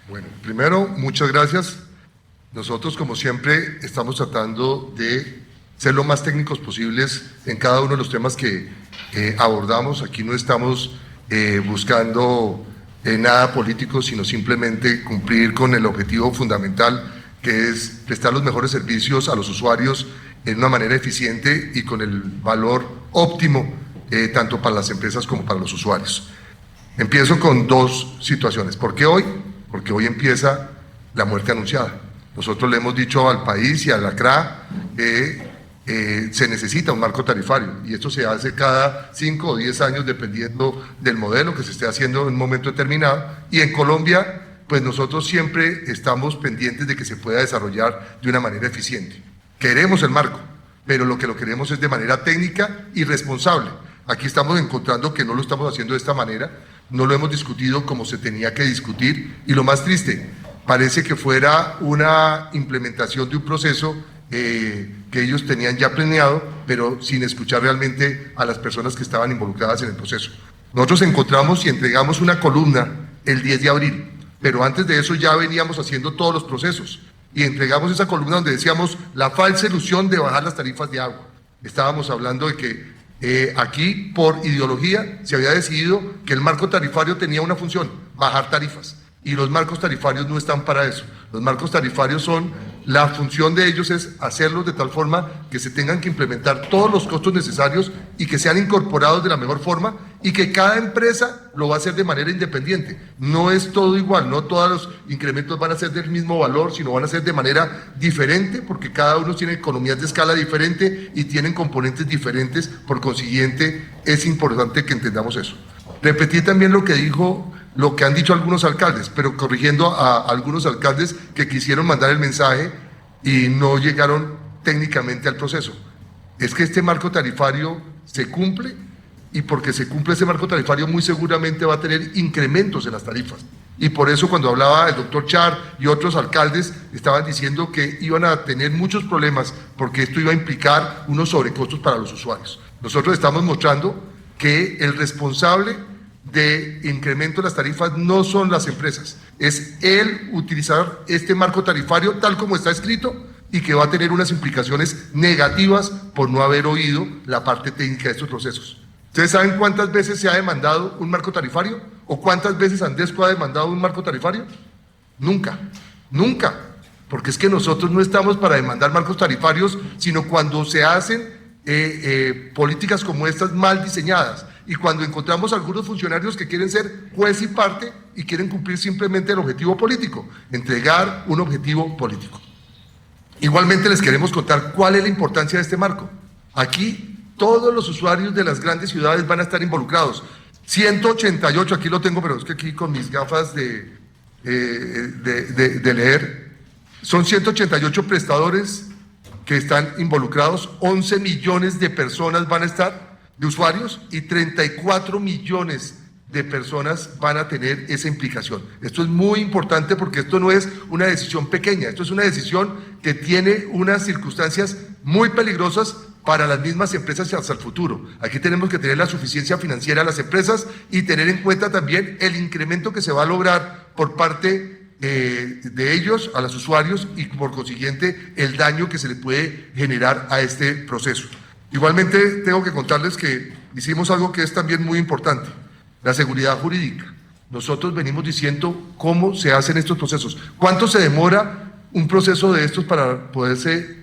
Bueno, primero, muchas gracias. Nosotros, como siempre, estamos tratando de ser lo más técnicos posibles en cada uno de los temas que abordamos. Aquí no estamos buscando nada político, sino simplemente cumplir con el objetivo fundamental, que es prestar los mejores servicios a los usuarios en una manera eficiente y con el valor óptimo, tanto para las empresas como para los usuarios. Empiezo con dos situaciones. ¿Por qué hoy? Porque hoy empieza la muerte anunciada. Nosotros le hemos dicho al país y a la CRA que se necesita un marco tarifario, y esto se hace cada 5 o 10 años dependiendo del modelo que se esté haciendo en un momento determinado, y en Colombia pues nosotros siempre estamos pendientes de que se pueda desarrollar de una manera eficiente. Queremos el marco, pero lo que lo queremos es de manera técnica y responsable. Aquí estamos encontrando que no lo estamos haciendo de esta manera, no lo hemos discutido como se tenía que discutir, y lo más triste, parece que fuera una implementación de un proceso que ellos tenían ya planeado, pero sin escuchar realmente a las personas que estaban involucradas en el proceso. Nosotros encontramos y entregamos una columna el 10 de abril, pero antes de eso ya veníamos haciendo todos los procesos, y entregamos esa columna donde decíamos la falsa ilusión de bajar las tarifas de agua. Estábamos hablando de que aquí, por ideología, se había decidido que el marco tarifario tenía una función: bajar tarifas. Y los marcos tarifarios no están para eso. Los marcos tarifarios la función de ellos es hacerlos de tal forma que se tengan que implementar todos los costos necesarios y que sean incorporados de la mejor forma, y que cada empresa lo va a hacer de manera independiente. No es todo igual, no todos los incrementos van a ser del mismo valor, sino van a ser de manera diferente, porque cada uno tiene economías de escala diferente y tienen componentes diferentes. Por consiguiente, es importante que entendamos eso. Repetí también lo que han dicho algunos alcaldes, pero corrigiendo a algunos alcaldes que quisieron mandar el mensaje y no llegaron técnicamente al proceso. Es que este marco tarifario se cumple, y porque se cumple ese marco tarifario muy seguramente va a tener incrementos en las tarifas. Y por eso cuando hablaba el doctor Char y otros alcaldes estaban diciendo que iban a tener muchos problemas porque esto iba a implicar unos sobrecostos para los usuarios. Nosotros estamos mostrando que el responsable de incremento de las tarifas no son las empresas, es el utilizar este marco tarifario tal como está escrito, y que va a tener unas implicaciones negativas por no haber oído la parte técnica de estos procesos. ¿Ustedes saben cuántas veces se ha demandado un marco tarifario? ¿O cuántas veces Andesco ha demandado un marco tarifario? Nunca, nunca, porque es que nosotros no estamos para demandar marcos tarifarios, sino cuando se hacen políticas como estas mal diseñadas, y cuando encontramos algunos funcionarios que quieren ser juez y parte y quieren cumplir simplemente el objetivo político, entregar un objetivo político. Igualmente les queremos contar cuál es la importancia de este marco. Aquí todos los usuarios de las grandes ciudades van a estar involucrados. 188, aquí lo tengo, pero es que aquí con mis gafas de leer, son 188 prestadores que están involucrados, 11 millones de personas van a estar, de usuarios, y 34 millones de personas van a tener esa implicación. Esto es muy importante porque esto no es una decisión pequeña, esto es una decisión que tiene unas circunstancias muy peligrosas para las mismas empresas hacia el futuro. Aquí tenemos que tener la suficiencia financiera a las empresas y tener en cuenta también el incremento que se va a lograr por parte de ellos a los usuarios, y por consiguiente el daño que se le puede generar a este proceso. Igualmente tengo que contarles que hicimos algo que es también muy importante: la seguridad jurídica. Nosotros venimos diciendo cómo se hacen estos procesos, cuánto se demora un proceso de estos para poderse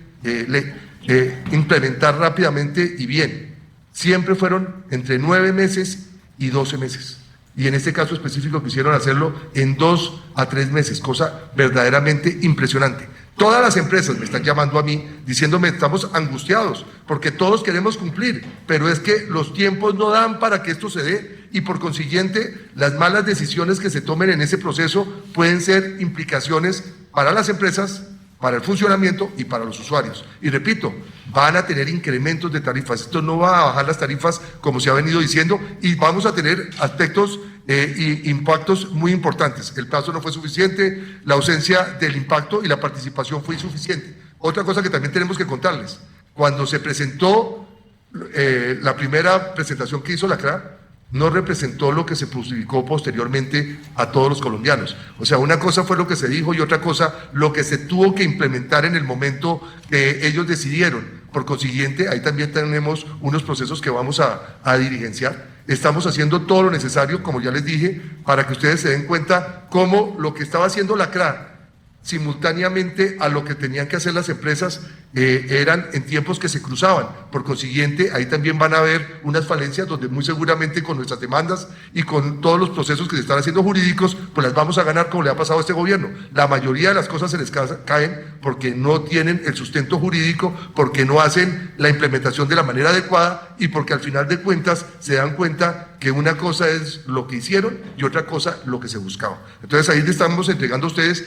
implementar rápidamente y bien. Siempre fueron entre 9 meses y 12 meses. Y en este caso específico quisieron hacerlo en 2 a 3 meses, cosa verdaderamente impresionante. Todas las empresas me están llamando a mí diciéndome: estamos angustiados porque todos queremos cumplir, pero es que los tiempos no dan para que esto se dé, y por consiguiente las malas decisiones que se tomen en ese proceso pueden ser implicaciones para las empresas, para el funcionamiento y para los usuarios. Y repito, van a tener incrementos de tarifas. Esto no va a bajar las tarifas como se ha venido diciendo, y vamos a tener aspectos y impactos muy importantes. El plazo no fue suficiente, la ausencia del impacto y la participación fue insuficiente. Otra cosa que también tenemos que contarles: cuando se presentó la primera presentación que hizo la CRA, no representó lo que se publicó posteriormente a todos los colombianos. O sea, una cosa fue lo que se dijo y otra cosa lo que se tuvo que implementar en el momento que ellos decidieron. Por consiguiente, ahí también tenemos unos procesos que vamos a diligenciar. Estamos haciendo todo lo necesario, como ya les dije, para que ustedes se den cuenta cómo lo que estaba haciendo la CRA simultáneamente a lo que tenían que hacer las empresas eran en tiempos que se cruzaban. Por consiguiente, ahí también van a haber unas falencias donde muy seguramente con nuestras demandas y con todos los procesos que se están haciendo jurídicos, pues las vamos a ganar como le ha pasado a este gobierno. La mayoría de las cosas se les caen porque no tienen el sustento jurídico, porque no hacen la implementación de la manera adecuada y porque al final de cuentas se dan cuenta que una cosa es lo que hicieron y otra cosa lo que se buscaba. Entonces ahí le estamos entregando a ustedes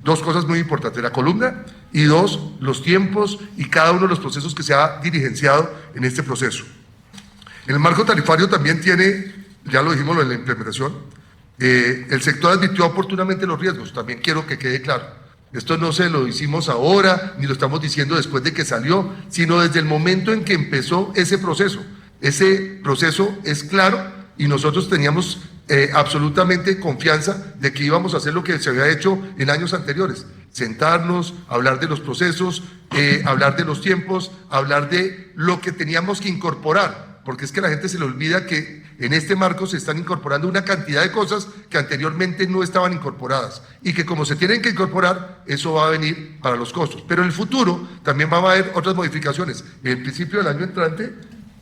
dos cosas muy importantes, la columna y dos, los tiempos y cada uno de los procesos que se ha diligenciado en este proceso. En el marco tarifario también tiene, ya lo dijimos en la implementación, el sector advirtió oportunamente los riesgos, también quiero que quede claro. Esto no se lo hicimos ahora, ni lo estamos diciendo después de que salió, sino desde el momento en que empezó ese proceso. Ese proceso es claro y nosotros teníamos absolutamente confianza de que íbamos a hacer lo que se había hecho en años anteriores, sentarnos, hablar de los procesos, hablar de los tiempos, hablar de lo que teníamos que incorporar, porque es que a la gente se le olvida que en este marco se están incorporando una cantidad de cosas que anteriormente no estaban incorporadas y que como se tienen que incorporar, eso va a venir para los costos. Pero en el futuro también va a haber otras modificaciones. En el principio del año entrante,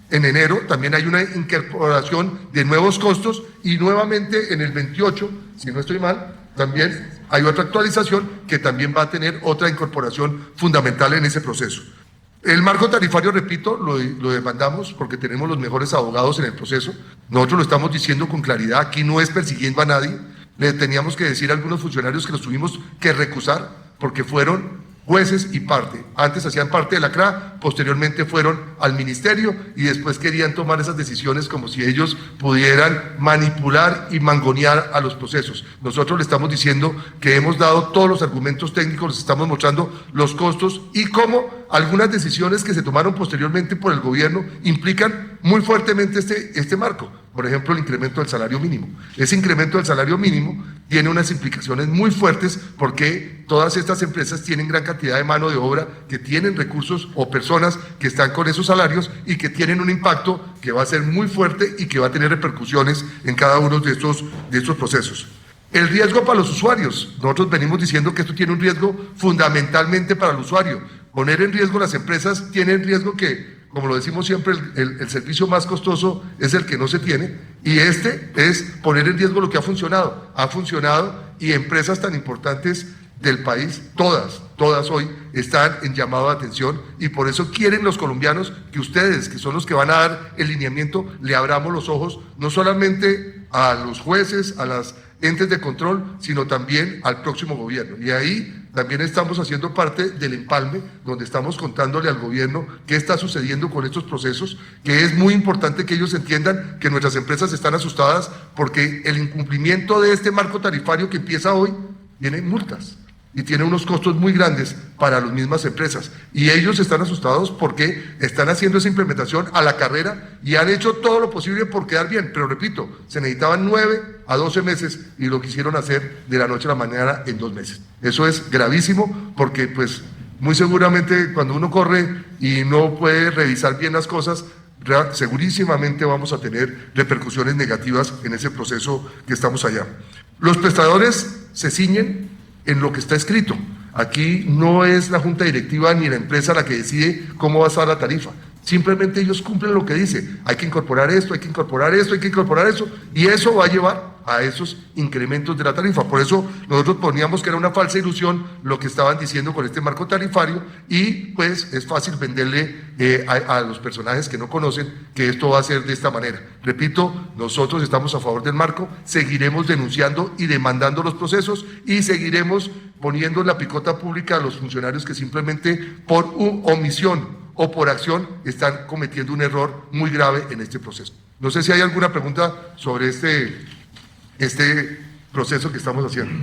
en enero, también hay una incorporación de nuevos costos y nuevamente en el 28, si no estoy mal, también hay otra actualización que también va a tener otra incorporación fundamental en ese proceso. El marco tarifario, repito, lo demandamos porque tenemos los mejores abogados en el proceso. Nosotros lo estamos diciendo con claridad, aquí no es persiguiendo a nadie. Le teníamos que decir a algunos funcionarios que los tuvimos que recusar porque fueron jueces y parte. Antes hacían parte de la CRA, posteriormente fueron al ministerio y después querían tomar esas decisiones como si ellos pudieran manipular y mangonear a los procesos. Nosotros le estamos diciendo que hemos dado todos los argumentos técnicos, les estamos mostrando los costos y cómo algunas decisiones que se tomaron posteriormente por el gobierno implican muy fuertemente este marco. Por ejemplo, el incremento del salario mínimo. Ese incremento del salario mínimo tiene unas implicaciones muy fuertes porque todas estas empresas tienen gran cantidad de mano de obra, que tienen recursos o personas que están con esos salarios y que tienen un impacto que va a ser muy fuerte y que va a tener repercusiones en cada uno de estos procesos. El riesgo para los usuarios. Nosotros venimos diciendo que esto tiene un riesgo fundamentalmente para el usuario. Poner en riesgo las empresas tiene en riesgo que, como lo decimos siempre, el servicio más costoso es el que no se tiene y este es poner en riesgo lo que ha funcionado. Ha funcionado y empresas tan importantes del país, todas hoy están en llamado de atención y por eso quieren los colombianos que ustedes, que son los que van a dar el lineamiento, le abramos los ojos no solamente a los jueces, a las entes de control, sino también al próximo gobierno. Y ahí también estamos haciendo parte del empalme, donde estamos contándole al gobierno qué está sucediendo con estos procesos, que es muy importante que ellos entiendan que nuestras empresas están asustadas porque el incumplimiento de este marco tarifario que empieza hoy tiene multas y tiene unos costos muy grandes para las mismas empresas. Y ellos están asustados porque están haciendo esa implementación a la carrera y han hecho todo lo posible por quedar bien. Pero repito, se necesitaban 9 a 12 meses y lo quisieron hacer de la noche a la mañana en 2 meses. Eso es gravísimo porque pues muy seguramente cuando uno corre y no puede revisar bien las cosas, segurísimamente vamos a tener repercusiones negativas en ese proceso que estamos allá. Los prestadores se ciñen en lo que está escrito. Aquí no es la junta directiva ni la empresa la que decide cómo va a estar la tarifa. Simplemente ellos cumplen lo que dice. Hay que incorporar esto, hay que incorporar esto, hay que incorporar eso, y eso va a llevar a esos incrementos de la tarifa. Por eso nosotros poníamos que era una falsa ilusión lo que estaban diciendo con este marco tarifario y pues es fácil venderle a los personajes que no conocen que esto va a ser de esta manera. Repito, nosotros estamos a favor del marco, seguiremos denunciando y demandando los procesos y seguiremos poniendo en la picota pública a los funcionarios que simplemente por omisión o por acción están cometiendo un error muy grave en este proceso. No sé si hay alguna pregunta sobre este proceso que estamos haciendo.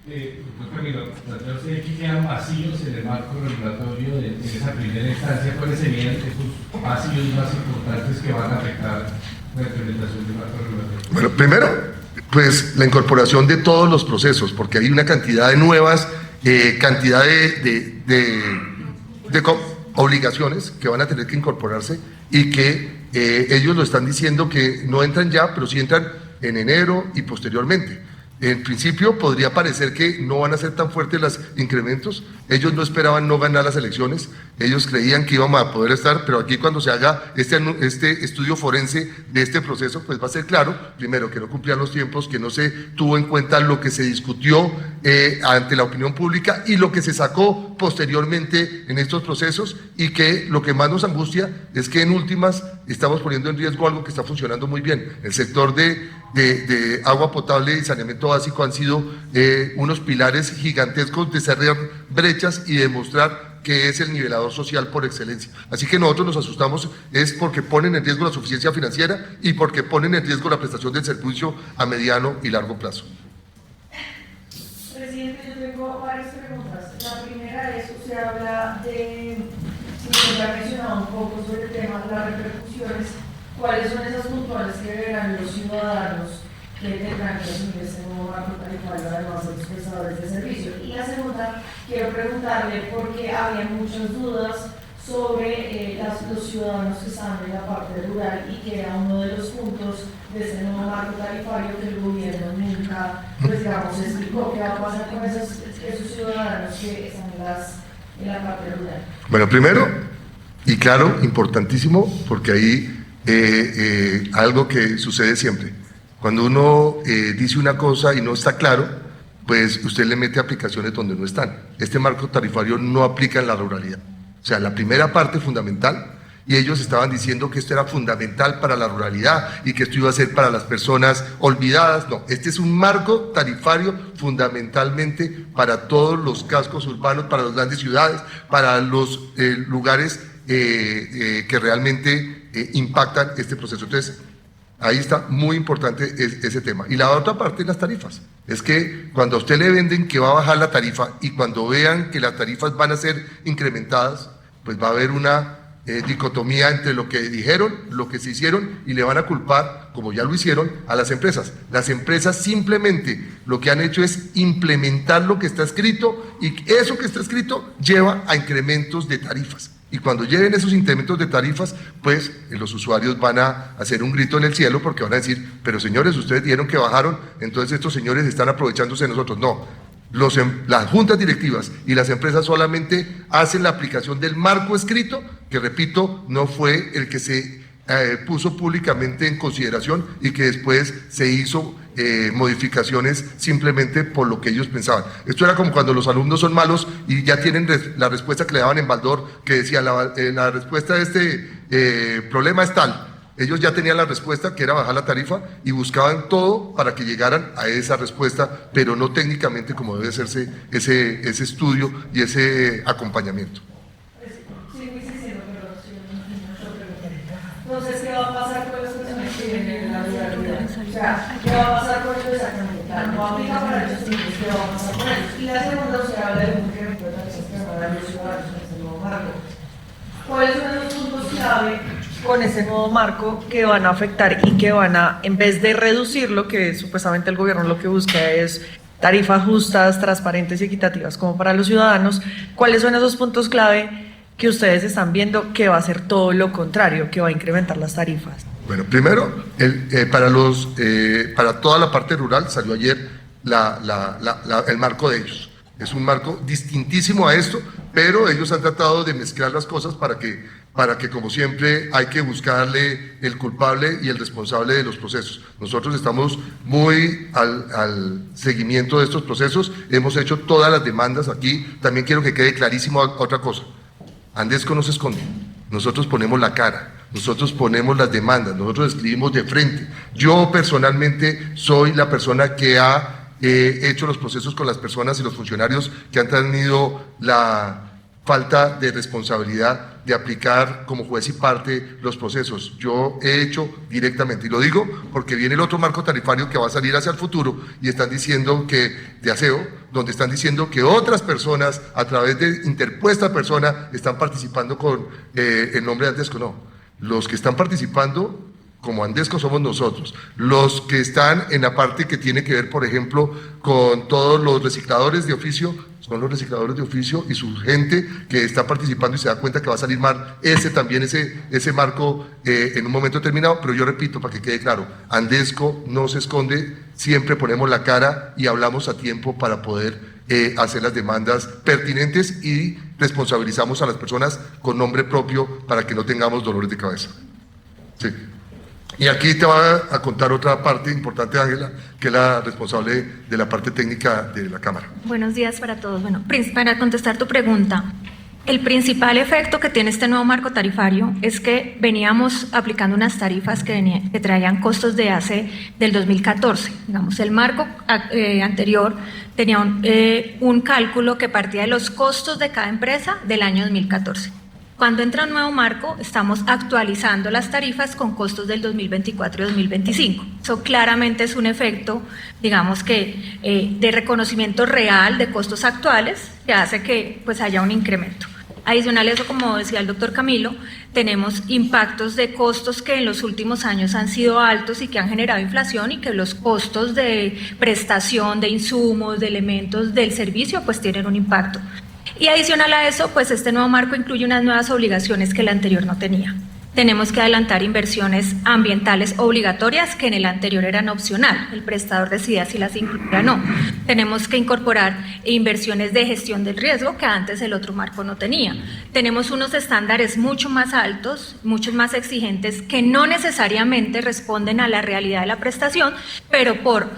Doctor, ¿usted que quedan vacíos en el marco regulatorio en esa primera instancia? ¿Cuáles serían esos vacíos más importantes que van a afectar la implementación del marco regulatorio? Bueno, primero, pues la incorporación de todos los procesos, porque hay una cantidad de nuevas, cantidad de obligaciones que van a tener que incorporarse y que ellos lo están diciendo que no entran ya, pero sí entran en enero y posteriormente. En principio podría parecer que no van a ser tan fuertes los incrementos. Ellos no esperaban no ganar las elecciones, ellos creían que íbamos a poder estar, pero aquí cuando se haga este estudio forense de este proceso, pues va a ser claro, primero, que no cumplían los tiempos, que no se tuvo en cuenta lo que se discutió ante la opinión pública y lo que se sacó posteriormente en estos procesos, y que lo que más nos angustia es que en últimas estamos poniendo en riesgo algo que está funcionando muy bien. El sector de agua potable y saneamiento básico han sido unos pilares gigantescos de cerrar brechas y demostrar que es el nivelador social por excelencia. Así que nosotros nos asustamos es porque ponen en riesgo la suficiencia financiera y porque ponen en riesgo la prestación del servicio a mediano y largo plazo. Presidente, yo tengo varias preguntas. La primera es, usted habla de, si usted ha mencionado un poco sobre el tema de las repercusiones, ¿cuáles son esas puntuales que verán los ciudadanos que tendrán que asumir ese nuevo marco tarifario, además de los prestadores de servicio? Y la segunda, quiero preguntarle, porque había muchas dudas sobre los ciudadanos que están en la parte rural y que era uno de los puntos de ese nuevo marco tarifario que el gobierno nunca, pues digamos, explicó. ¿Qué va a pasar con esos ciudadanos que están en la parte rural? Bueno, primero, y claro, importantísimo, porque ahí algo que sucede siempre. Cuando uno dice una cosa y no está claro, pues usted le mete aplicaciones donde no están. Este marco tarifario no aplica en la ruralidad. O sea, la primera parte fundamental, y ellos estaban diciendo que esto era fundamental para la ruralidad y que esto iba a ser para las personas olvidadas. No, este es un marco tarifario fundamentalmente para todos los cascos urbanos, para las grandes ciudades, para los lugares que realmente impactan este proceso. Entonces, ahí está muy importante ese tema. Y la otra parte, las tarifas. Es que cuando a usted le venden que va a bajar la tarifa y cuando vean que las tarifas van a ser incrementadas, pues va a haber una dicotomía entre lo que dijeron, lo que se hicieron, y le van a culpar, como ya lo hicieron, a las empresas. Las empresas simplemente lo que han hecho es implementar lo que está escrito, y eso que está escrito lleva a incrementos de tarifas. Y cuando lleguen esos incrementos de tarifas, pues los usuarios van a hacer un grito en el cielo porque van a decir, pero señores, ustedes dijeron que bajaron, entonces estos señores están aprovechándose de nosotros. No, las juntas directivas y las empresas solamente hacen la aplicación del marco escrito, que repito, no fue el que se puso públicamente en consideración y que después se hizo modificaciones simplemente por lo que ellos pensaban. Esto era como cuando los alumnos son malos y ya tienen la respuesta que le daban en Baldor, que decía la respuesta de este problema es tal. Ellos ya tenían la respuesta, que era bajar la tarifa, y buscaban todo para que llegaran a esa respuesta, pero no técnicamente como debe hacerse ese estudio y ese acompañamiento. Entonces, ¿qué va a pasar con las personas que vienen en la ruralidad? O sea, ¿qué va a pasar con ellos exactamente? No aplica para ellos, ¿qué va a pasar con ellos? Y la segunda, usted habla de un incremento de tarifas que van a dar los ciudadanos en este nuevo marco. ¿Cuáles son los puntos clave con ese nuevo marco que van a afectar y que van a, en vez de reducirlo, que supuestamente el gobierno lo que busca es tarifas justas, transparentes y equitativas como para los ciudadanos, cuáles son esos puntos clave que ustedes están viendo que va a ser todo lo contrario, que va a incrementar las tarifas? Bueno, primero, para toda la parte rural salió ayer el marco de ellos. Es un marco distintísimo a esto, pero ellos han tratado de mezclar las cosas para que como siempre hay que buscarle el culpable y el responsable de los procesos. Nosotros estamos muy al seguimiento de estos procesos, hemos hecho todas las demandas aquí. También quiero que quede clarísimo otra cosa. Andesco no se esconde, nosotros ponemos la cara, nosotros ponemos las demandas, nosotros escribimos de frente. Yo personalmente soy la persona que ha hecho los procesos con las personas y los funcionarios que han tenido la falta de responsabilidad de aplicar como juez y parte los procesos. Yo he hecho directamente, y lo digo porque viene el otro marco tarifario que va a salir hacia el futuro y están diciendo que, de aseo, donde están diciendo que otras personas, a través de interpuesta persona, están participando con el nombre de Andesco. No, los que están participando como Andesco somos nosotros. Los que están en la parte que tiene que ver, por ejemplo, con todos los recicladores de oficio, son los recicladores de oficio y su gente que está participando y se da cuenta que va a salir mal ese marco en un momento determinado. Pero yo repito, para que quede claro, Andesco no se esconde, siempre ponemos la cara y hablamos a tiempo para poder hacer las demandas pertinentes y responsabilizamos a las personas con nombre propio para que no tengamos dolores de cabeza. Sí. Y aquí te va a contar otra parte importante, Ángela, que es la responsable de la parte técnica de la Cámara. Buenos días para todos. Bueno, para contestar tu pregunta, el principal efecto que tiene este nuevo marco tarifario es que veníamos aplicando unas tarifas que traían costos de hace del 2014. Digamos, el marco anterior tenía un cálculo que partía de los costos de cada empresa del año 2014. Cuando entra un nuevo marco, estamos actualizando las tarifas con costos del 2024 y 2025. Eso claramente es un efecto, digamos que, de reconocimiento real de costos actuales que hace que pues, haya un incremento. Adicional a eso, como decía el doctor Camilo, tenemos impactos de costos que en los últimos años han sido altos y que han generado inflación y que los costos de prestación, de insumos, de elementos del servicio, pues tienen un impacto. Y adicional a eso, pues este nuevo marco incluye unas nuevas obligaciones que el anterior no tenía. Tenemos que adelantar inversiones ambientales obligatorias que en el anterior eran opcional. El prestador decidía si las incluía o no. Tenemos que incorporar inversiones de gestión del riesgo que antes el otro marco no tenía. Tenemos unos estándares mucho más altos, muchos más exigentes, que no necesariamente responden a la realidad de la prestación, pero por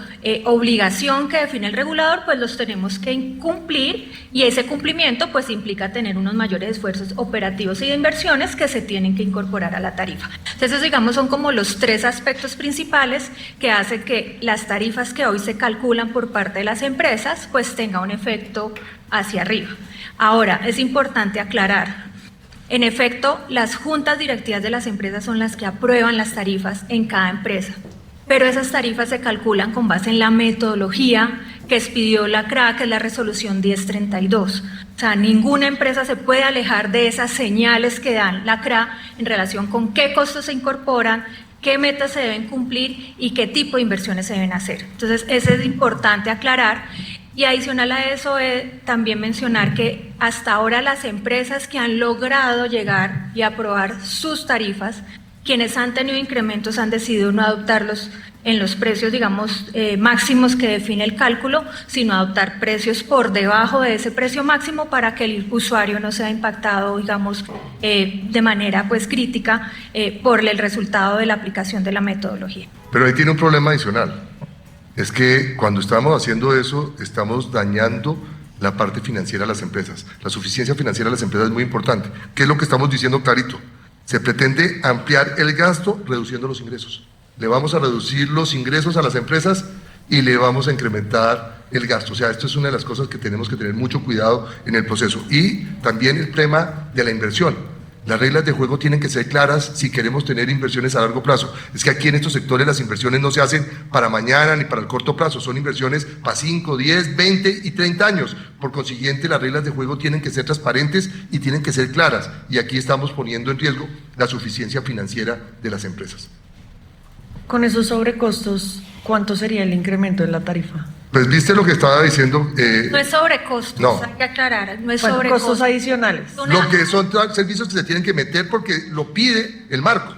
obligación que define el regulador, pues los tenemos que cumplir, y ese cumplimiento pues implica tener unos mayores esfuerzos operativos y de inversiones que se tienen que incorporar a la tarifa. Entonces, digamos, son como los tres aspectos principales que hacen que las tarifas que hoy se calculan por parte de las empresas pues tenga un efecto hacia arriba. Ahora, es importante aclarar, en efecto, las juntas directivas de las empresas son las que aprueban las tarifas en cada empresa, pero esas tarifas se calculan con base en la metodología que expidió la CRA, que es la resolución 1032. O sea, ninguna empresa se puede alejar de esas señales que dan la CRA en relación con qué costos se incorporan, qué metas se deben cumplir y qué tipo de inversiones se deben hacer. Entonces, eso es importante aclarar. Y adicional a eso, también mencionar que hasta ahora las empresas que han logrado llegar y aprobar sus tarifas, quienes han tenido incrementos han decidido no adoptarlos en los precios, digamos, máximos que define el cálculo, sino adoptar precios por debajo de ese precio máximo para que el usuario no sea impactado, digamos, de manera pues crítica por el resultado de la aplicación de la metodología. Pero ahí tiene un problema adicional. Es que cuando estamos haciendo eso, estamos dañando la parte financiera de las empresas. La suficiencia financiera de las empresas es muy importante. ¿Qué es lo que estamos diciendo clarito? Se pretende ampliar el gasto reduciendo los ingresos. Le vamos a reducir los ingresos a las empresas y le vamos a incrementar el gasto. O sea, esto es una de las cosas que tenemos que tener mucho cuidado en el proceso. Y también el tema de la inversión. Las reglas de juego tienen que ser claras si queremos tener inversiones a largo plazo. Es que aquí en estos sectores las inversiones no se hacen para mañana ni para el corto plazo, son inversiones para 5, 10, 20 y 30 años. Por consiguiente, las reglas de juego tienen que ser transparentes y tienen que ser claras. Y aquí estamos poniendo en riesgo la suficiencia financiera de las empresas. Con esos sobrecostos, ¿cuánto sería el incremento de la tarifa? Pues viste lo que estaba diciendo. No es sobrecostos, no. Hay que aclarar, no es Bueno, sobrecostos. costos adicionales. Lo que son servicios que se tienen que meter porque lo pide el marco.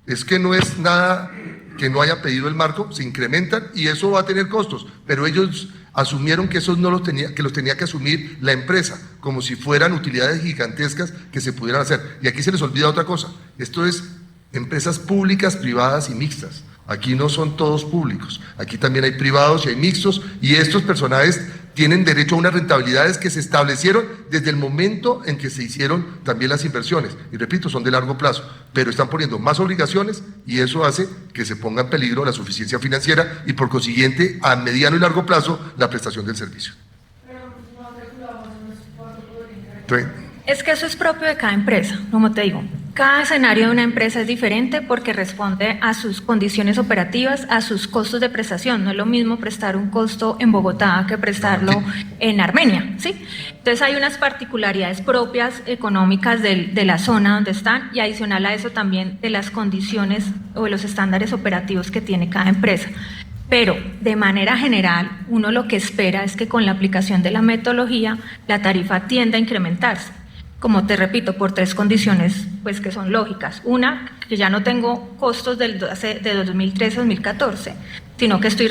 Es que no es nada que no haya pedido el marco, se incrementan y eso va a tener costos. Pero ellos asumieron que esos no los tenía, que los tenía que asumir la empresa, como si fueran utilidades gigantescas que se pudieran hacer. Y aquí se les olvida otra cosa. Esto es empresas públicas, privadas y mixtas. Aquí no son todos públicos, aquí también hay privados y hay mixtos, y estos personajes tienen derecho a unas rentabilidades que se establecieron desde el momento en que se hicieron también las inversiones. Y repito, son de largo plazo, pero están poniendo más obligaciones y eso hace que se ponga en peligro la suficiencia financiera y por consiguiente a mediano y largo plazo la prestación del servicio. Es que eso es propio de cada empresa, como te digo. Cada escenario de una empresa es diferente porque responde a sus condiciones operativas, a sus costos de prestación. No es lo mismo prestar un costo en Bogotá que prestarlo en Armenia, ¿sí? Entonces hay unas particularidades propias económicas de la zona donde están y adicional a eso también de las condiciones o de los estándares operativos que tiene cada empresa. Pero de manera general, uno lo que espera es que con la aplicación de la metodología la tarifa tienda a incrementarse. Como te repito, por 3 condiciones pues que son lógicas. Una, que ya no tengo costos de 2013 a 2014, sino que estoy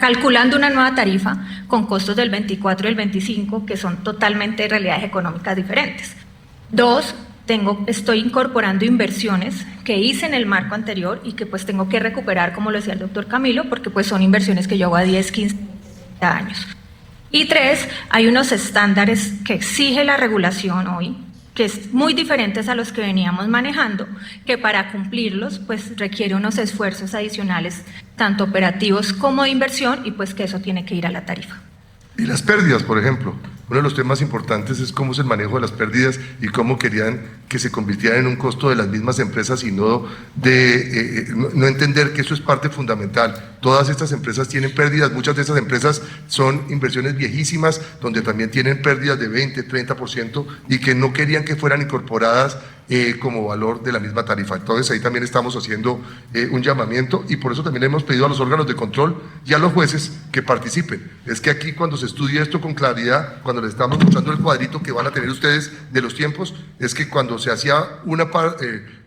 calculando una nueva tarifa con costos del 24 y el 25, que son totalmente realidades económicas diferentes. 2, estoy incorporando inversiones que hice en el marco anterior y que pues tengo que recuperar, como lo decía el doctor Camilo, porque pues son inversiones que yo hago a 10, 15, 20 años. Y 3, hay unos estándares que exige la regulación hoy, que es muy diferentes a los que veníamos manejando, que para cumplirlos pues requiere unos esfuerzos adicionales, tanto operativos como de inversión, y pues que eso tiene que ir a la tarifa. Y las pérdidas, por ejemplo. Uno de los temas importantes es cómo es el manejo de las pérdidas y cómo querían que se convirtieran en un costo de las mismas empresas y no entender que eso es parte fundamental. Todas estas empresas tienen pérdidas, muchas de esas empresas son inversiones viejísimas donde también tienen pérdidas de 20, 30% y que no querían que fueran incorporadas como valor de la misma tarifa. Entonces ahí también estamos haciendo un llamamiento y por eso también hemos pedido a los órganos de control y a los jueces que participen. Es que aquí cuando se estudia esto con claridad, cuando les estamos mostrando el cuadrito que van a tener ustedes de los tiempos, es que cuando se hacía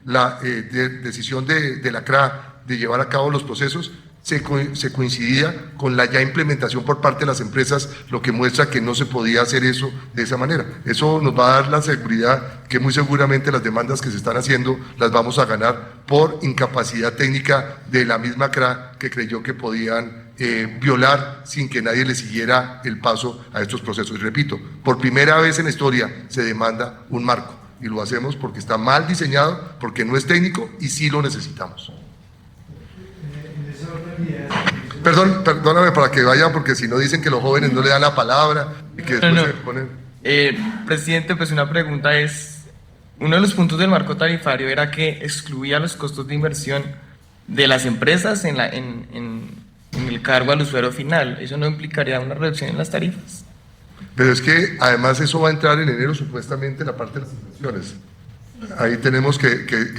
la decisión de la CRA de llevar a cabo los procesos, se coincidía con la ya implementación por parte de las empresas, lo que muestra que no se podía hacer eso de esa manera. Eso nos va a dar la seguridad que muy seguramente las demandas que se están haciendo las vamos a ganar por incapacidad técnica de la misma CRA que creyó que podían violar sin que nadie le siguiera el paso a estos procesos. Y repito, por primera vez en la historia se demanda un marco y lo hacemos porque está mal diseñado, porque no es técnico y sí lo necesitamos. Perdóname para que vayan, porque si no dicen que los jóvenes no le dan la palabra y que después se ponen... Presidente, pues una pregunta es, uno de los puntos del marco tarifario era que excluía los costos de inversión de las empresas en el cargo al usuario final. ¿Eso no implicaría una reducción en las tarifas? Pero es que además eso va a entrar en enero supuestamente en la parte de las inversiones. Ahí tenemos que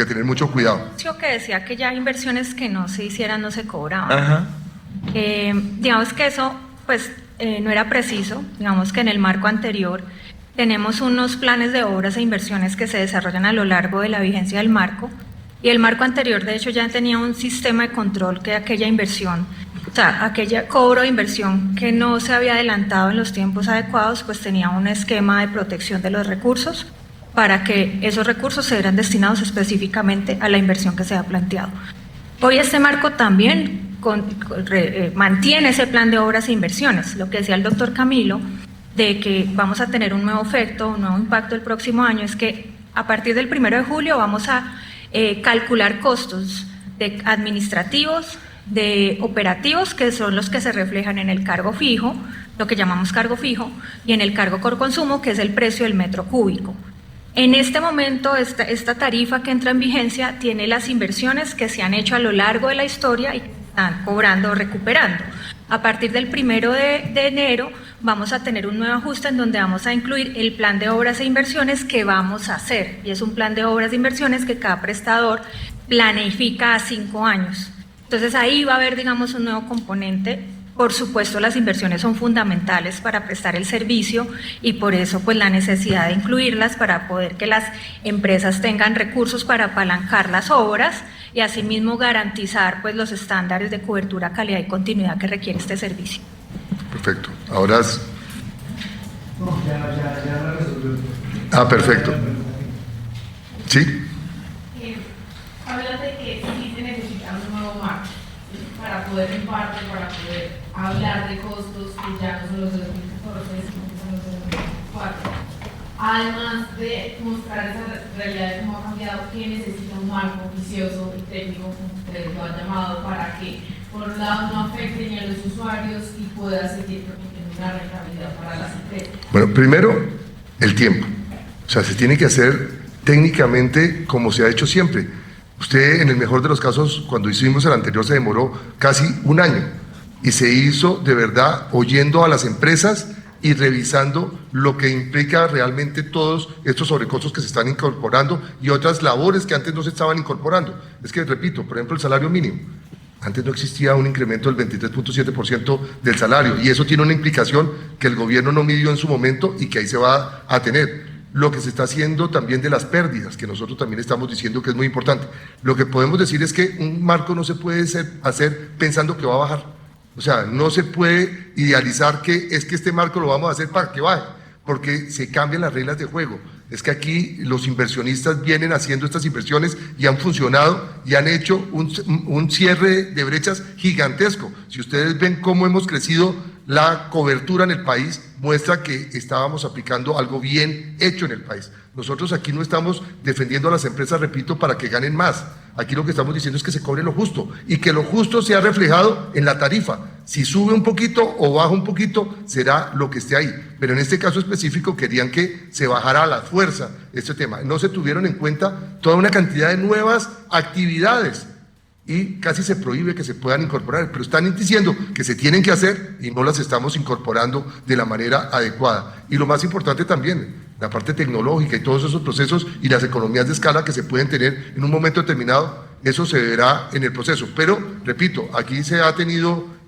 tener mucho cuidado. Yo que decía que ya inversiones que no se hicieran no se cobraban. Ajá. Digamos que eso pues no era preciso. Digamos que en el marco anterior tenemos unos planes de obras e inversiones que se desarrollan a lo largo de la vigencia del marco, y el marco anterior de hecho ya tenía un sistema de control que aquella inversión, o sea, aquella cobro de inversión que no se había adelantado en los tiempos adecuados, pues tenía un esquema de protección de los recursos para que esos recursos se vieran destinados específicamente a la inversión que se ha planteado. Hoy este marco también mantiene ese plan de obras e inversiones, lo que decía el doctor Camilo, de que vamos a tener un nuevo efecto, un nuevo impacto el próximo año, es que a partir del 1 de julio vamos a calcular costos de administrativos, de operativos, que son los que se reflejan en el cargo fijo, lo que llamamos cargo fijo, y en el cargo por consumo, que es el precio del metro cúbico. En este momento, esta tarifa que entra en vigencia tiene las inversiones que se han hecho a lo largo de la historia y que están cobrando o recuperando. A partir del 1 de enero vamos a tener un nuevo ajuste en donde vamos a incluir el plan de obras e inversiones que vamos a hacer. Y es un plan de obras e inversiones que cada prestador planifica a 5 años. Entonces ahí va a haber, digamos, un nuevo componente. Por supuesto, las inversiones son fundamentales para prestar el servicio y por eso pues la necesidad de incluirlas para poder que las empresas tengan recursos para apalancar las obras y asimismo garantizar pues los estándares de cobertura, calidad y continuidad que requiere este servicio. Perfecto. Ahora es... No, ya la resolvió. Ah, perfecto. ¿Sí? Hablas de que sí se necesita un nuevo marco para poder hablar de costos que ya no son los de 2014, sino que son los de 2004. Además de mostrar esa realidad de cómo ha cambiado, que necesita un marco oficioso y técnico, como ustedes lo han llamado, para que, por un lado, no afecte ni a los usuarios y pueda seguir permitiendo una rentabilidad para las empresas. Bueno, primero, el tiempo. O sea, se tiene que hacer técnicamente como se ha hecho siempre. Usted, en el mejor de los casos, cuando hicimos el anterior, se demoró casi un año y se hizo de verdad oyendo a las empresas y revisando lo que implica realmente todos estos sobrecostos que se están incorporando y otras labores que antes no se estaban incorporando. Es que, repito, por ejemplo, el salario mínimo. Antes no existía un incremento del 23.7% del salario y eso tiene una implicación que el gobierno no midió en su momento y que ahí se va a tener. Lo que se está haciendo también de las pérdidas, que nosotros también estamos diciendo que es muy importante. Lo que podemos decir es que un marco no se puede hacer pensando que va a bajar. O sea, no se puede idealizar que es que este marco lo vamos a hacer para que baje, porque se cambian las reglas de juego. Es que aquí los inversionistas vienen haciendo estas inversiones y han funcionado y han hecho un cierre de brechas gigantesco. Si ustedes ven cómo hemos crecido la cobertura en el país, muestra que estábamos aplicando algo bien hecho en el país. Nosotros aquí no estamos defendiendo a las empresas, repito, para que ganen más. Aquí lo que estamos diciendo es que se cobre lo justo y que lo justo sea reflejado en la tarifa. Si sube un poquito o baja un poquito, será lo que esté ahí. Pero en este caso específico querían que se bajara a la fuerza este tema. No se tuvieron en cuenta toda una cantidad de nuevas actividades y casi se prohíbe que se puedan incorporar, pero están diciendo que se tienen que hacer y no las estamos incorporando de la manera adecuada. Y lo más importante también, la parte tecnológica y todos esos procesos y las economías de escala que se pueden tener en un momento determinado, eso se verá en el proceso. Pero, repito, aquí se ha tenido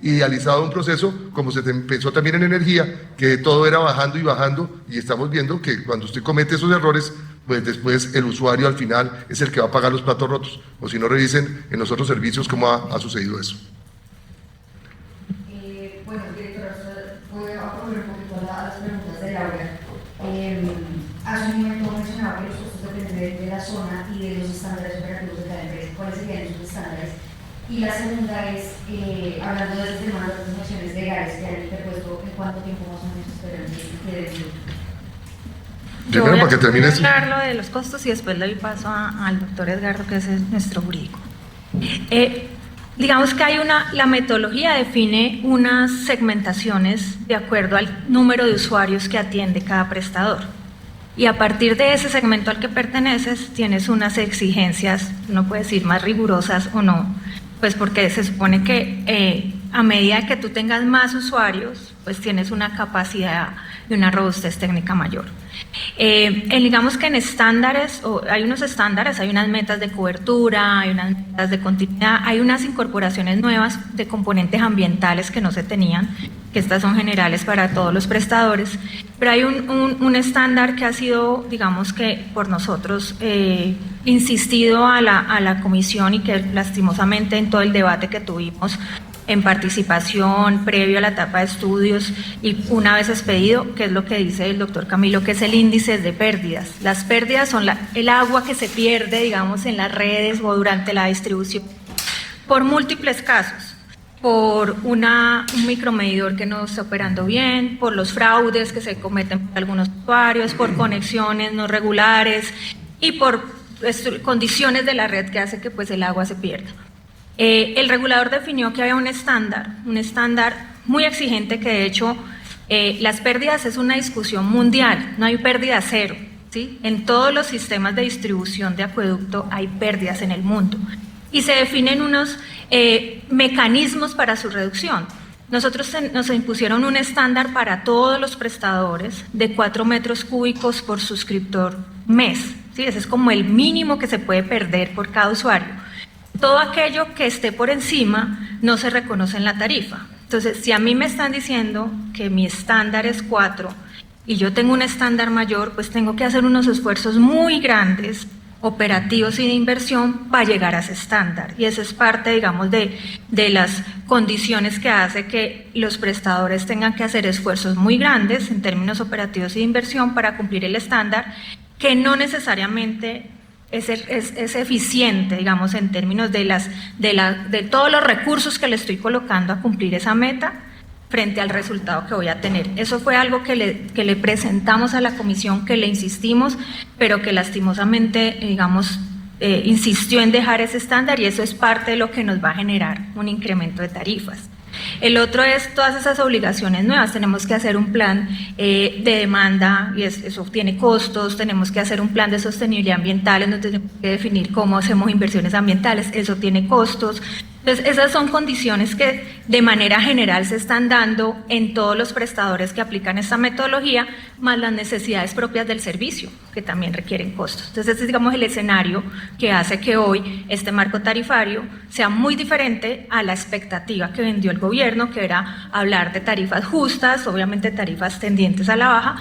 idealizado un proceso, como se pensó también en energía, que todo era bajando y bajando, y estamos viendo que cuando usted comete esos errores, pues después el usuario al final es el que va a pagar los platos rotos, o si no revisen en los otros servicios cómo ha sucedido eso. Bueno, directora, voy a volver un poquito a las preguntas de Laura. Hace un momento mencionaba que los costos dependen de la zona y de los estándares operativos de cada empresa. ¿Cuáles serían esos estándares? Y la segunda es, hablando de los temas de las transacciones legales que han interpuesto, ¿en cuánto tiempo más o menos esperan que quede? Primero, para que termines. Voy a hablar lo de los costos y después le doy paso al doctor Edgardo, que es nuestro jurídico. Digamos que hay la metodología define unas segmentaciones de acuerdo al número de usuarios que atiende cada prestador. Y a partir de ese segmento al que perteneces, tienes unas exigencias, no puedes decir más rigurosas o no, pues porque se supone que a medida que tú tengas más usuarios, pues tienes una capacidad y una robustez técnica mayor. Digamos que en estándares, hay unos estándares, hay unas metas de cobertura, hay unas metas de continuidad, hay unas incorporaciones nuevas de componentes ambientales que no se tenían, que estas son generales para todos los prestadores, pero hay un estándar que ha sido, digamos que por nosotros, insistido a la comisión y que lastimosamente en todo el debate que tuvimos en participación previo a la etapa de estudios y una vez expedido, que es lo que dice el doctor Camilo, que es el índice de pérdidas. Las pérdidas son el agua que se pierde, digamos, en las redes o durante la distribución, por múltiples casos, por un micromedidor que no está operando bien, por los fraudes que se cometen por algunos usuarios, por conexiones no regulares y por condiciones de la red que hace que pues el agua se pierda. El regulador definió que había un estándar muy exigente que de hecho las pérdidas es una discusión mundial, no hay pérdida cero, ¿sí? En todos los sistemas de distribución de acueducto hay pérdidas en el mundo y se definen unos mecanismos para su reducción. Nosotros nos impusieron un estándar para todos los prestadores de 4 metros cúbicos por suscriptor mes, ¿sí? Ese es como el mínimo que se puede perder por cada usuario. Todo aquello que esté por encima no se reconoce en la tarifa. Entonces, si a mí me están diciendo que mi estándar es 4 y yo tengo un estándar mayor, pues tengo que hacer unos esfuerzos muy grandes, operativos y de inversión para llegar a ese estándar. Y eso es parte, digamos, de las condiciones que hace que los prestadores tengan que hacer esfuerzos muy grandes en términos operativos y de inversión para cumplir el estándar, que no necesariamente es eficiente, digamos, en términos de todos los recursos que le estoy colocando a cumplir esa meta frente al resultado que voy a tener. Eso fue algo que le presentamos a la comisión, que le insistimos, pero que lastimosamente, digamos, insistió en dejar ese estándar y eso es parte de lo que nos va a generar un incremento de tarifas. El otro es todas esas obligaciones nuevas. Tenemos que hacer un plan de demanda y eso tiene costos. Tenemos que hacer un plan de sostenibilidad ambiental en donde tenemos que definir cómo hacemos inversiones ambientales. Eso tiene costos. Entonces, esas son condiciones que de manera general se están dando en todos los prestadores que aplican esta metodología, más las necesidades propias del servicio, que también requieren costos. Entonces, ese es, digamos, el escenario que hace que hoy este marco tarifario sea muy diferente a la expectativa que vendió el gobierno, que era hablar de tarifas justas, obviamente tarifas tendientes a la baja,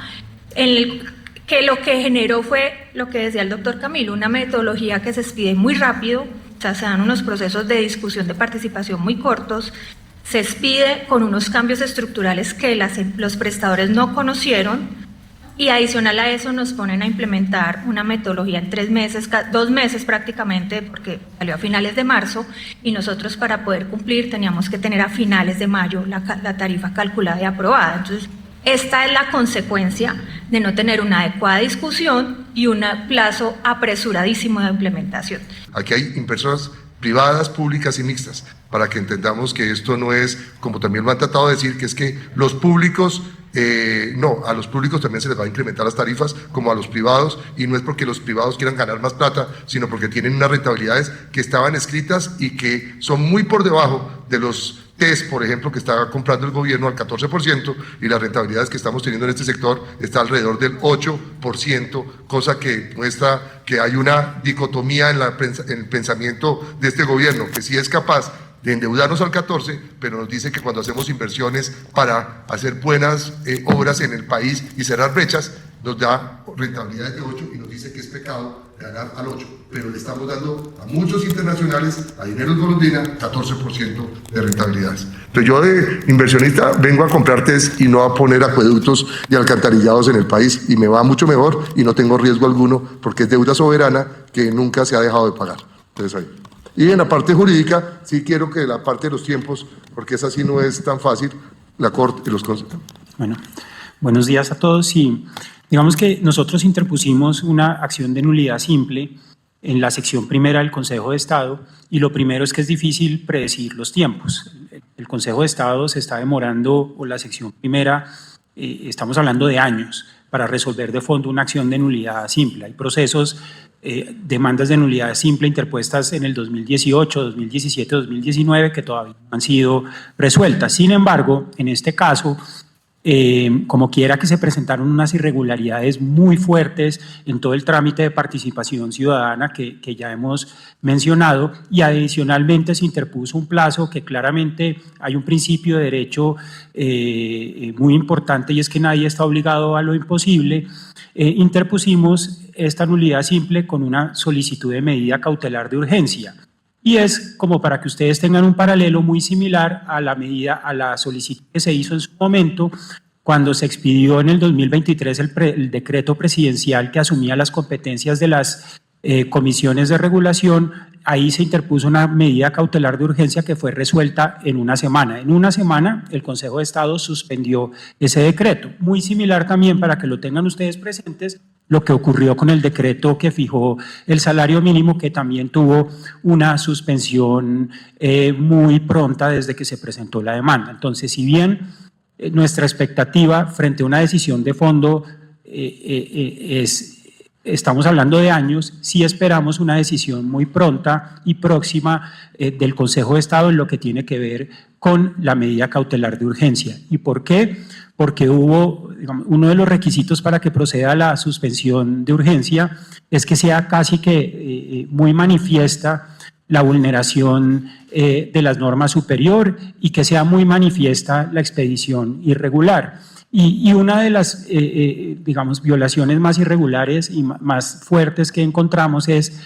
que lo que generó fue lo que decía el doctor Camilo, una metodología que se expide muy rápido. O sea, se dan unos procesos de discusión de participación muy cortos, se expide con unos cambios estructurales que los prestadores no conocieron y adicional a eso nos ponen a implementar una metodología en 3 meses, 2 meses prácticamente, porque salió a finales de marzo y nosotros para poder cumplir teníamos que tener a finales de mayo la tarifa calculada y aprobada. Entonces, esta es la consecuencia de no tener una adecuada discusión y un plazo apresuradísimo de implementación. Aquí hay inversoras privadas, públicas y mixtas, para que entendamos que esto no es, como también lo han tratado de decir, que es que los públicos, no, a los públicos también se les va a incrementar las tarifas, como a los privados, y no es porque los privados quieran ganar más plata, sino porque tienen unas rentabilidades que estaban escritas y que son muy por debajo de los test, por ejemplo, que está comprando el gobierno al 14%, y las rentabilidades que estamos teniendo en este sector está alrededor del 8%, cosa que muestra que hay una dicotomía en el pensamiento de este gobierno, que sí es capaz de endeudarnos al 14%, pero nos dice que cuando hacemos inversiones para hacer buenas obras en el país y cerrar brechas, nos da rentabilidades de 8% y nos dice que es pecado ganar al 8%, pero le estamos dando a muchos internacionales, a dineros golondrina, 14% de rentabilidades. Entonces yo de inversionista vengo a comprar test y no a poner acueductos y alcantarillados en el país, y me va mucho mejor y no tengo riesgo alguno porque es deuda soberana que nunca se ha dejado de pagar. Entonces ahí. Y en la parte jurídica, sí quiero que la parte de los tiempos, porque esa sí no es tan fácil, la Corte y los consejos. Bueno, buenos días a todos. Y digamos que nosotros interpusimos una acción de nulidad simple en la sección primera del Consejo de Estado, y lo primero es que es difícil predecir los tiempos. El Consejo de Estado se está demorando, o la sección primera, estamos hablando de años, para resolver de fondo una acción de nulidad simple. Hay procesos, demandas de nulidad simple interpuestas en el 2018, 2017, 2019 que todavía no han sido resueltas. Sin embargo, en este caso, como quiera que se presentaron unas irregularidades muy fuertes en todo el trámite de participación ciudadana que ya hemos mencionado, y adicionalmente se interpuso un plazo que claramente hay un principio de derecho muy importante, y es que nadie está obligado a lo imposible. Interpusimos esta nulidad simple con una solicitud de medida cautelar de urgencia. Y es como para que ustedes tengan un paralelo muy similar a la solicitud que se hizo en su momento cuando se expidió en el 2023 el decreto presidencial que asumía las competencias de las comisiones de regulación. Ahí se interpuso una medida cautelar de urgencia que fue resuelta en una semana. En una semana el Consejo de Estado suspendió ese decreto. Muy similar también, para que lo tengan ustedes presentes, lo que ocurrió con el decreto que fijó el salario mínimo, que también tuvo una suspensión muy pronta desde que se presentó la demanda. Entonces, si bien nuestra expectativa frente a una decisión de fondo estamos hablando de años, sí esperamos una decisión muy pronta y próxima del Consejo de Estado en lo que tiene que ver con la medida cautelar de urgencia. ¿Y por qué? Porque hubo, digamos, uno de los requisitos para que proceda la suspensión de urgencia es que sea casi que muy manifiesta la vulneración de las normas superior, y que sea muy manifiesta la expedición irregular. Y una de las, digamos, violaciones más irregulares y más fuertes que encontramos es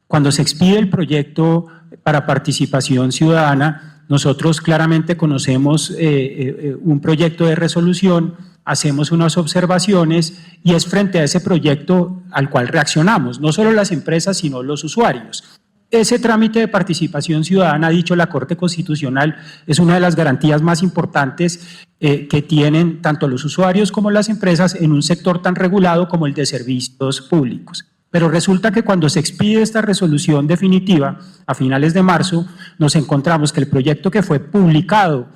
cuando se expide el proyecto para participación ciudadana. Nosotros claramente conocemos un proyecto de resolución, hacemos unas observaciones, y es frente a ese proyecto al cual reaccionamos, no solo las empresas, sino los usuarios. Ese trámite de participación ciudadana, ha dicho la Corte Constitucional, es una de las garantías más importantes que tienen tanto los usuarios como las empresas en un sector tan regulado como el de servicios públicos. Pero resulta que cuando se expide esta resolución definitiva, a finales de marzo, nos encontramos que el proyecto que fue publicado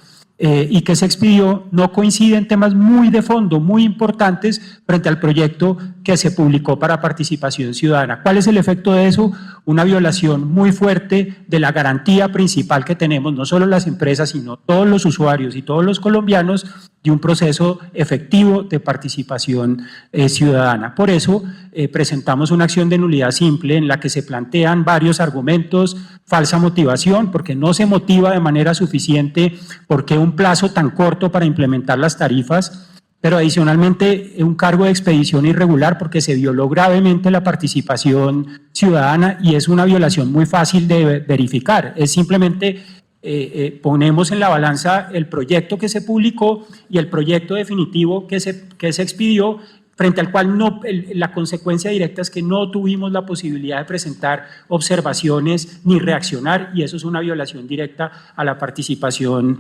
y que se expidió no coincide en temas muy de fondo, muy importantes frente al proyecto que se publicó para participación ciudadana. ¿Cuál es el efecto de eso? Una violación muy fuerte de la garantía principal que tenemos, no solo las empresas, sino todos los usuarios y todos los colombianos, de un proceso efectivo de participación ciudadana. Por eso presentamos una acción de nulidad simple en la que se plantean varios argumentos: falsa motivación, porque no se motiva de manera suficiente por qué un plazo tan corto para implementar las tarifas, pero adicionalmente un cargo de expedición irregular porque se violó gravemente la participación ciudadana y es una violación muy fácil de verificar. Es simplemente ponemos en la balanza el proyecto que se publicó y el proyecto definitivo que se expidió, frente al cual la consecuencia directa es que no tuvimos la posibilidad de presentar observaciones ni reaccionar, y eso es una violación directa a la participación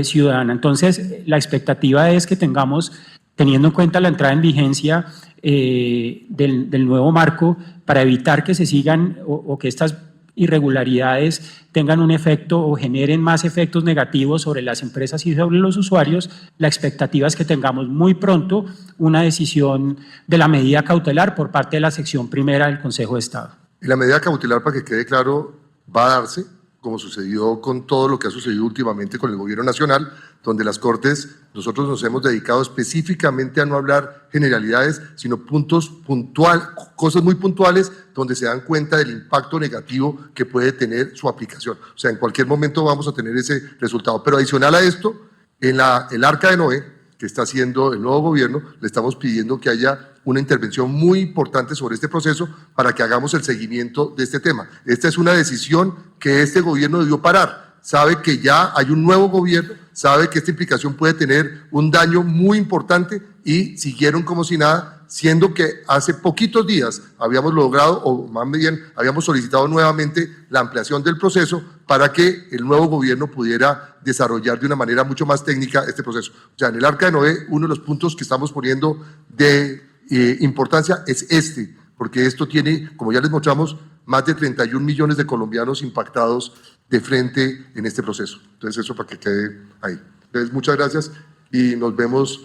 ciudadana. Entonces, la expectativa es que tengamos, teniendo en cuenta la entrada en vigencia del nuevo marco, para evitar que se sigan o que estas irregularidades tengan un efecto o generen más efectos negativos sobre las empresas y sobre los usuarios, la expectativa es que tengamos muy pronto una decisión de la medida cautelar por parte de la sección primera del Consejo de Estado. Y la medida cautelar, para que quede claro, va a darse, como sucedió con todo lo que ha sucedido últimamente con el gobierno nacional, donde las Cortes, nosotros nos hemos dedicado específicamente a no hablar generalidades, sino puntos puntuales, cosas muy puntuales, donde se dan cuenta del impacto negativo que puede tener su aplicación. O sea, en cualquier momento vamos a tener ese resultado. Pero adicional a esto, en el Arca de Noé, que está haciendo el nuevo gobierno, le estamos pidiendo que haya una intervención muy importante sobre este proceso para que hagamos el seguimiento de este tema. Esta es una decisión que este gobierno debió parar. Sabe que ya hay un nuevo gobierno, sabe que esta implicación puede tener un daño muy importante y siguieron como si nada, siendo que hace poquitos días habíamos logrado, o más bien habíamos solicitado nuevamente la ampliación del proceso para que el nuevo gobierno pudiera desarrollar de una manera mucho más técnica este proceso. O sea, en el Arca de Noé, uno de los puntos que estamos poniendo de importancia es este, porque esto tiene, como ya les mostramos, más de 31 millones de colombianos impactados de frente en este proceso. Entonces, eso para que quede ahí. Entonces, muchas gracias y nos vemos,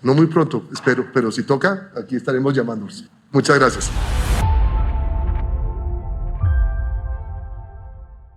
no muy pronto, espero, pero si toca, aquí estaremos llamándonos. Muchas gracias.